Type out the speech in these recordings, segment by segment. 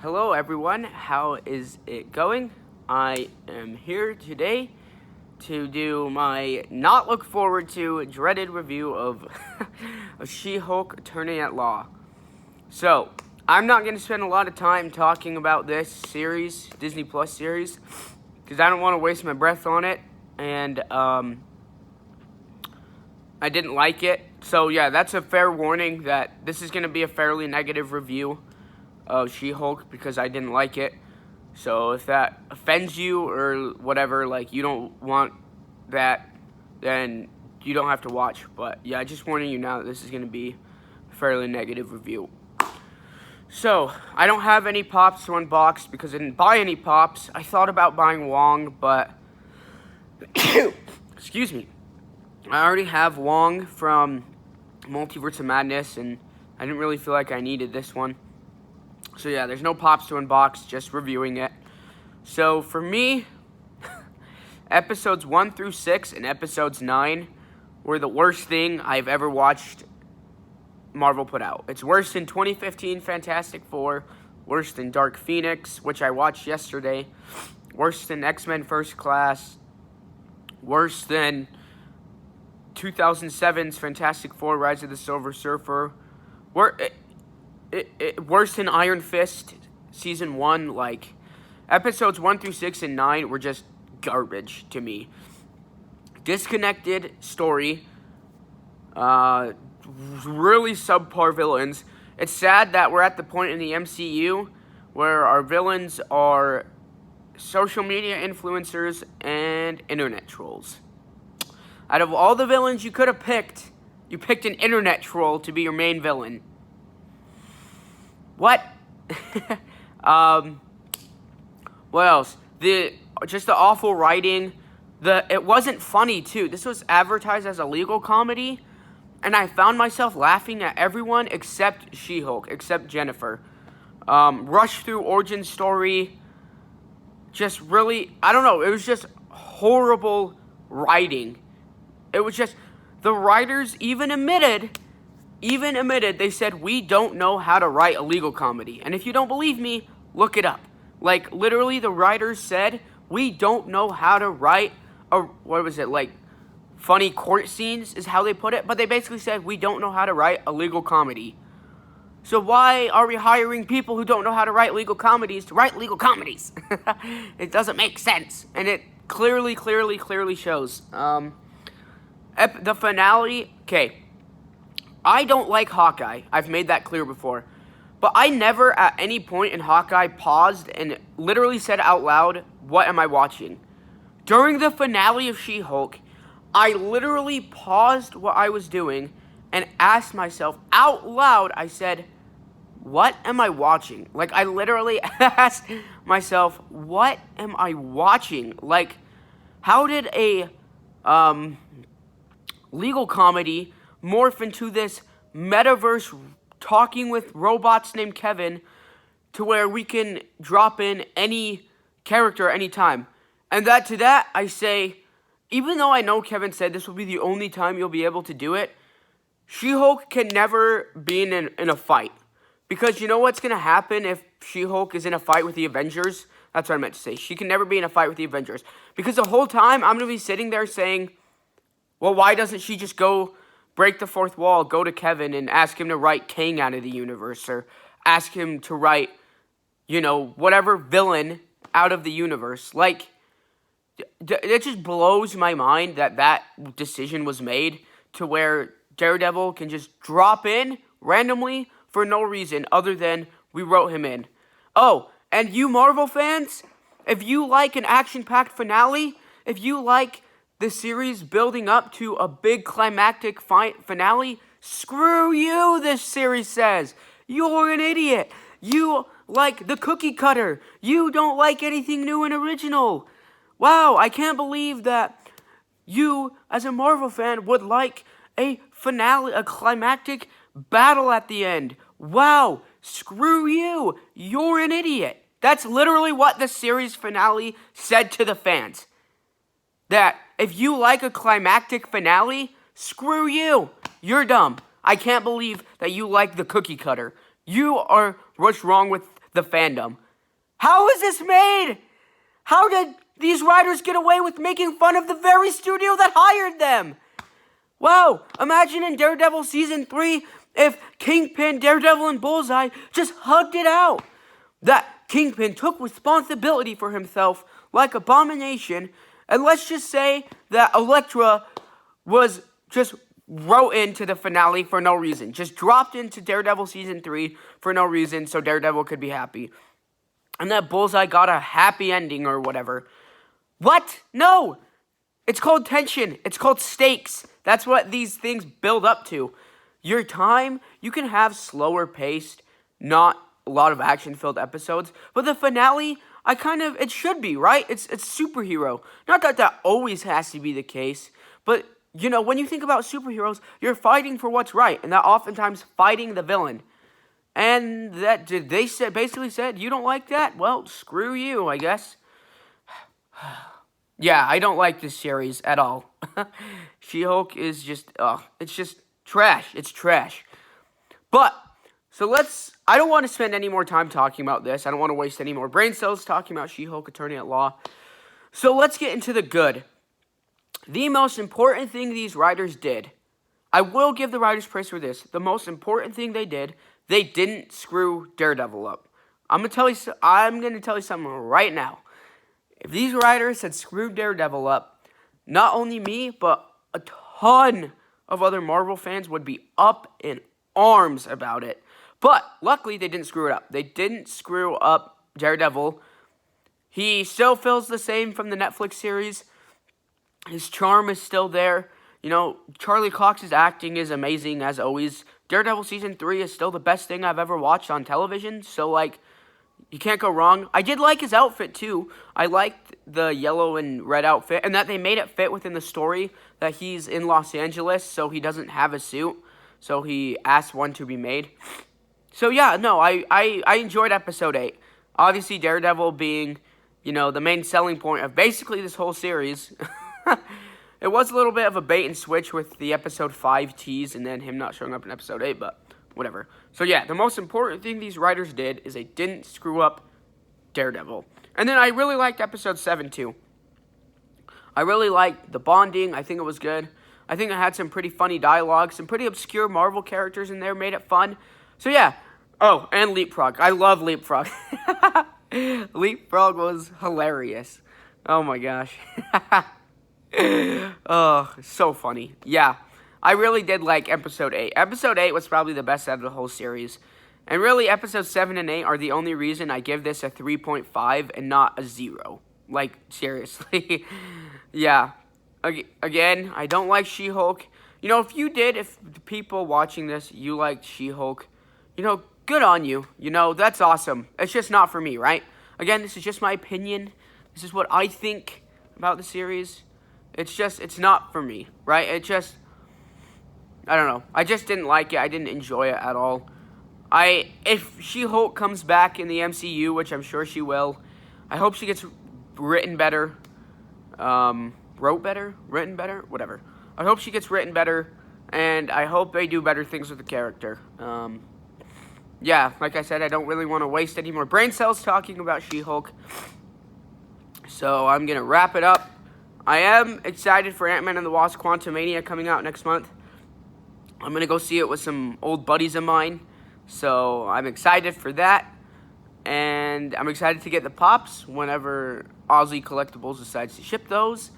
Hello everyone, how is it going? I am here today to do my not look forward to dreaded review of She-Hulk Attorney at Law. So, I'm not going to spend a lot of time talking about this series, Disney Plus series, because I don't want to waste my breath on it, and I didn't like it. So yeah, that's a fair warning that this is going to be a fairly negative review of She-Hulk because I didn't like it. So if that offends you or whatever, like you don't want that, then you don't have to watch. But yeah, just warning you now that this is going to be a fairly negative review. So, I don't have any Pops to unbox because I didn't buy any Pops. I thought about buying Wong, but excuse me. I already have Wong from Multiverse of Madness, and I didn't really feel like I needed this one. So yeah, there's no Pops to unbox, just reviewing it. So for me, episodes 1 through 6 and episodes 9 were the worst thing I've ever watched Marvel put out. It's worse than 2015 Fantastic Four, worse than Dark Phoenix, which I watched yesterday, worse than X-Men First Class, worse than 2007's Fantastic Four, Rise of the Silver Surfer, worse than Iron Fist Season 1. Like, episodes 1 through 6 and 9 were just garbage to me. Disconnected story, really subpar villains. It's sad that we're at the point in the MCU where our villains are social media influencers and internet trolls. Out of all the villains you could have picked, you picked an internet troll to be your main villain. What? What else? Just the awful writing. It wasn't funny too. This was advertised as a legal comedy, and I found myself laughing at everyone except She-Hulk, except Jennifer. Rush through origin story. Just really, I don't know. It was just horrible writing. It was just, the writers even admitted, they said, we don't know how to write a legal comedy. And if you don't believe me, look it up. Like, literally, the writers said, we don't know how to write funny court scenes is how they put it. But they basically said, we don't know how to write a legal comedy. So why are we hiring people who don't know how to write legal comedies to write legal comedies? It doesn't make sense. And it clearly shows. The finale, okay, I don't like Hawkeye. I've made that clear before. But I never at any point in Hawkeye paused and literally said out loud, what am I watching? During the finale of She-Hulk, I literally paused what I was doing and asked myself out loud, I said, what am I watching? Like, I literally asked myself, what am I watching? Like, how did a legal comedy morph into this metaverse talking with robots named Kevin to where we can drop in any character anytime? And to that I say, even though I know Kevin said this will be the only time you'll be able to do it, She-Hulk can never be in a fight. Because you know what's going to happen if She-Hulk is in a fight with the Avengers? That's what I meant to say. She can never be in a fight with the Avengers. Because the whole time I'm going to be sitting there saying, well, why doesn't she just go break the fourth wall, go to Kevin and ask him to write Kang out of the universe, or ask him to write, whatever villain out of the universe? Like, it just blows my mind that decision was made to where Daredevil can just drop in randomly for no reason other than we wrote him in. Oh, and you Marvel fans, if you like an action-packed finale, if you like the series building up to a big climactic finale, screw you, this series says. You're an idiot. You like the cookie cutter. You don't like anything new and original. Wow, I can't believe that you, as a Marvel fan, would like a finale, a climactic battle at the end. Wow, screw you. You're an idiot. That's literally what the series finale said to the fans. That if you like a climactic finale, screw you. You're dumb. I can't believe that you like the cookie cutter. You are what's wrong with the fandom. How is this made? How did these writers get away with making fun of the very studio that hired them? Wow, imagine in Daredevil Season 3 if Kingpin, Daredevil, and Bullseye just hugged it out. That Kingpin took responsibility for himself like Abomination, and let's just say that Elektra was just wrote into the finale for no reason. Just dropped into Daredevil Season 3 for no reason so Daredevil could be happy. And that Bullseye got a happy ending or whatever. What? No! It's called tension. It's called stakes. That's what these things build up to. Your time, you can have slower paced, not a lot of action-filled episodes, but the finale, it should be, right? It's superhero. Not that that always has to be the case, but, you know, when you think about superheroes, you're fighting for what's right, and that oftentimes fighting the villain. And basically said, you don't like that? Well, screw you, I guess. Yeah, I don't like this series at all. She-Hulk is just, it's just trash. It's trash. But, I don't want to spend any more time talking about this. I don't want to waste any more brain cells talking about She-Hulk, Attorney at Law. So let's get into the good. The most important thing these writers did, I will give the writers praise for this. The most important thing they did, they didn't screw Daredevil up. I'm going to tell you something right now. If these writers had screwed Daredevil up, not only me, but a ton of other Marvel fans would be up in arms about it. But luckily, they didn't screw it up. They didn't screw up Daredevil. He still feels the same from the Netflix series. His charm is still there. You know, Charlie Cox's acting is amazing as always. Daredevil Season 3 is still the best thing I've ever watched on television. So, you can't go wrong. I did like his outfit, too. I liked the yellow and red outfit. And that they made it fit within the story that he's in Los Angeles. So he doesn't have a suit. So he asked one to be made. So, yeah, no, I enjoyed Episode 8. Obviously, Daredevil being, you know, the main selling point of basically this whole series. It was a little bit of a bait and switch with the Episode 5 tease and then him not showing up in Episode 8, but whatever. So, yeah, the most important thing these writers did is they didn't screw up Daredevil. And then I really liked Episode 7, too. I really liked the bonding. I think it was good. I think it had some pretty funny dialogue. Some pretty obscure Marvel characters in there made it fun. So, yeah. Oh, and Leapfrog. I love Leapfrog. Leapfrog was hilarious. Oh, my gosh. Oh, so funny. Yeah, I really did like Episode 8. Episode 8 was probably the best out of the whole series. And really, Episodes 7 and 8 are the only reason I give this a 3.5 and not a 0. Like, seriously. Yeah. Again, I don't like She-Hulk. You know, if the people watching this, you liked She-Hulk, you know, good on you. You know, that's awesome. It's just not for me, right? Again, this is just my opinion. This is what I think about the series. It's not for me, right? I don't know. I just didn't like it. I didn't enjoy it at all. If She-Hulk comes back in the MCU, which I'm sure she will, I hope she gets written better. Written better? Whatever. I hope she gets written better, and I hope they do better things with the character. Yeah, like I said, I don't really want to waste any more brain cells talking about She-Hulk. So I'm going to wrap it up. I am excited for Ant-Man and the Wasp: Quantumania coming out next month. I'm going to go see it with some old buddies of mine. So I'm excited for that. And I'm excited to get the Pops whenever Aussie Collectibles decides to ship those.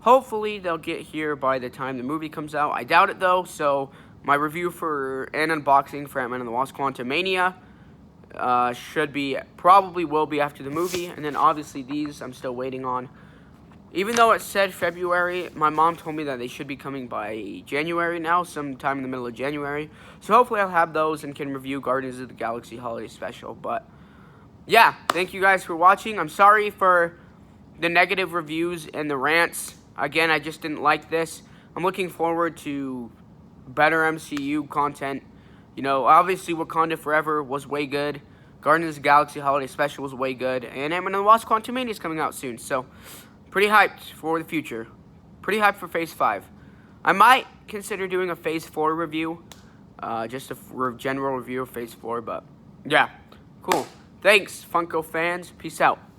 Hopefully they'll get here by the time the movie comes out. I doubt it though. So my review for an unboxing for Ant-Man and the Wasp: Quantumania probably will be after the movie. And then obviously these I'm still waiting on. Even though it said February, my mom told me that they should be coming by January now, sometime in the middle of January. So hopefully I'll have those and can review Guardians of the Galaxy Holiday Special. But yeah, thank you guys for watching. I'm sorry for the negative reviews and the rants. Again, I just didn't like this. I'm looking forward to better MCU content. You know, obviously Wakanda Forever was way good. Guardians of the Galaxy Holiday Special was way good. And Ant-Man and the Wasp: Quantumania is coming out soon. So pretty hyped for the future. Pretty hyped for Phase 5. I might consider doing a Phase 4 review. Just a general review of Phase 4. But, yeah. Cool. Thanks, Funko fans. Peace out.